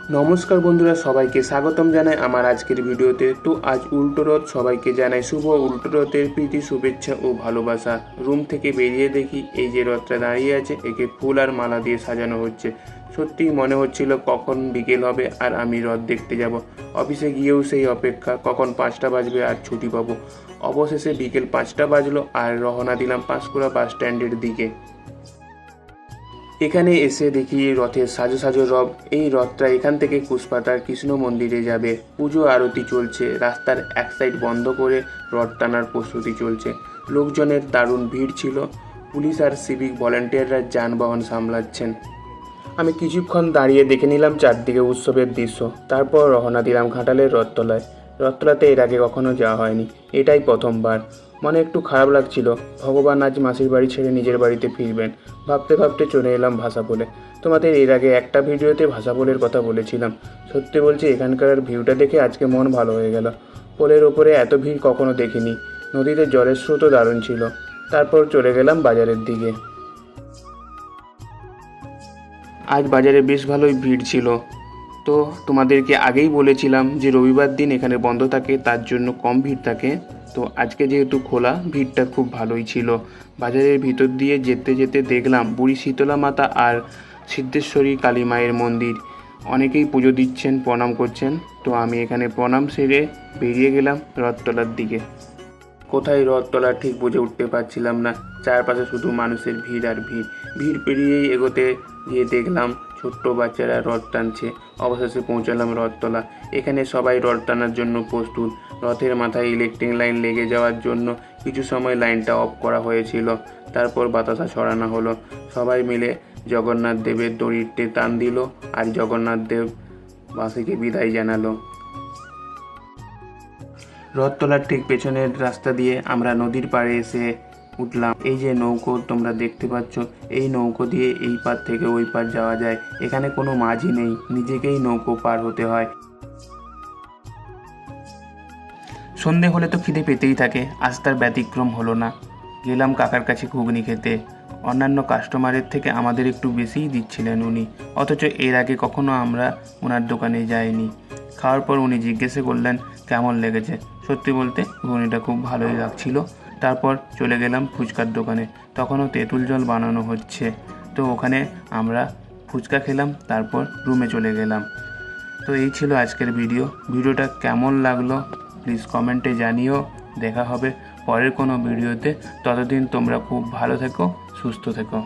নমস্কার বন্ধুরা, সবাইকে স্বাগতম জানাই আমার আজকের ভিডিওতে। তো আজ উল্টো রথ, সবাইকে জানাই শুভ উল্টো রথের প্রীতি, শুভেচ্ছা ও ভালোবাসা। রুম থেকে বেরিয়ে দেখি এই যে রথটা দাঁড়িয়ে আছে, একে ফুল আর মালা দিয়ে সাজানো হচ্ছে। সত্যিই মনে হচ্ছিল কখন বিকেল হবে আর আমি রথ দেখতে যাব। অফিসে গিয়েও সেই অপেক্ষা, কখন 5টা বাজবে আর ছুটি পাবো। অবশেষে বিকেল 5টা বাজলো আর রওনা দিলাম পাঁশকুড়া বাস স্ট্যান্ডের দিকে। এখানে এসে দেখি রথের সাজো সাজো রথ। এই রথটা এখান থেকে কুশপাতার কৃষ্ণ মন্দিরে যাবে। পুজো আরতি চলছে, রাস্তার এক সাইড বন্ধ করে রথ টানার প্রস্তুতি চলছে। লোকজনের দারুণ ভিড় ছিল। পুলিশ আর সিভিক ভলেন্টিয়াররা যানবাহন সামলাচ্ছেন। আমি কিছুক্ষণ দাঁড়িয়ে দেখে নিলাম চারদিকে উৎসবের দৃশ্য। তারপর রওনা দিলাম ঘাটালের রথতলায়। রথতলাতে এর আগে কখনো যাওয়া হয়নি, এটাই প্রথমবার। মনে একটু খারাপ লাগছিল, ভগবান আজ মাসির বাড়ি ছেড়ে নিজের বাড়িতে ফিরবেন। ভাবতে ভাবতে চলে এলাম ভাষাপোলে। তোমাদের এর আগে একটা ভিডিওতে ভাষাপোলের কথা বলেছিলাম। সত্যি বলছি, এখানকার ভিউটা দেখে আজকে মন ভালো হয়ে গেল। পোলের ওপরে এত ভিড় কখনো দেখিনি। নদীতে জলের স্রোতও দারুণ ছিল। তারপর চলে গেলাম বাজারের দিকে। আজ বাজারে বেশ ভালোই ভিড় ছিল। তো তোমাদেরকে আগেই বলেছিলাম যে রবিবার দিন এখানে বন্ধ থাকে, তার জন্য কম ভিড় থাকে। তো আজকে যেহেতু খোলা, ভিড়টা খুব ভালোই ছিল। বাজারের ভিতর দিয়ে যেতে যেতে দেখলাম বুড়ি শীতলা মাতা আর সিদ্ধেশ্বরী কালী মায়ের মন্দির। অনেকেই পুজো দিচ্ছেন, প্রণাম করছেন। তো আমি এখানে প্রণাম সেরে বেরিয়ে গেলাম রথতলার দিকে। কোথায় রথতলা ঠিক বুঝে উঠতে পারছিলাম না। চারপাশে শুধু মানুষের ভিড় আর ভিড়। ভিড় পেরিয়েই এগোতে গিয়ে দেখলাম ছোট্ট বাচ্চারা রথ টানছে। অবশেষে পৌঁছালাম রথতলা। এখানে সবাই রথ টানার জন্য প্রস্তুত। রথের মাথায় ইলেকট্রিক লাইন লেগে যাওয়ার জন্য কিছু সময় লাইনটা অফ করা হয়েছিল। তারপর বাতাসা ছড়ানো হলো। সবাই মিলে জগন্নাথ দেবের দড়িতে টান দিল আর জগন্নাথ দেব বাসিকে বিদায় জানালো। রথতলার ঠিক পেছনের রাস্তা দিয়ে আমরা নদীর পাড়ে এসে উঠলাম। এই যে নৌকো তোমরা দেখতে পাচ্ছ, এই নৌকো দিয়ে এই পার থেকে ওই পার যাওয়া যায়। এখানে কোনো মাঝি নেই, নিজেকেই নৌকো পার হতে হয়। সন্ধে হলে তো খিদে পেতেই থাকে, আজ তার ব্যতিক্রম হলো না। গেলাম কাকার কাছে ঘুগনি খেতে। অন্যান্য কাস্টমারের থেকে আমাদের একটু বেশিই দিচ্ছিলেন উনি, অথচ এর আগে কখনো আমরা ওনার দোকানে যাইনি। খাওয়ার পর উনি জিজ্ঞেস করলেন কেমন লেগেছে। সত্যি বলতে ঘুগনিটা খুব ভালোই লাগছিল। তারপর চলে গেলাম ফুচকার দোকানে। তখনও তেঁতুল জল বানানো হচ্ছে। তো ওখানে আমরা ফুচকা খেলাম, তারপর রুমে চলে গেলাম। তো এই ছিল আজকের ভিডিওটা কেমন লাগলো প্লিজ কমেন্টে জানিও। দেখা হবে পরের কোনো ভিডিওতে। ততদিন তোমরা খুব ভালো থেকো, সুস্থ থেকো।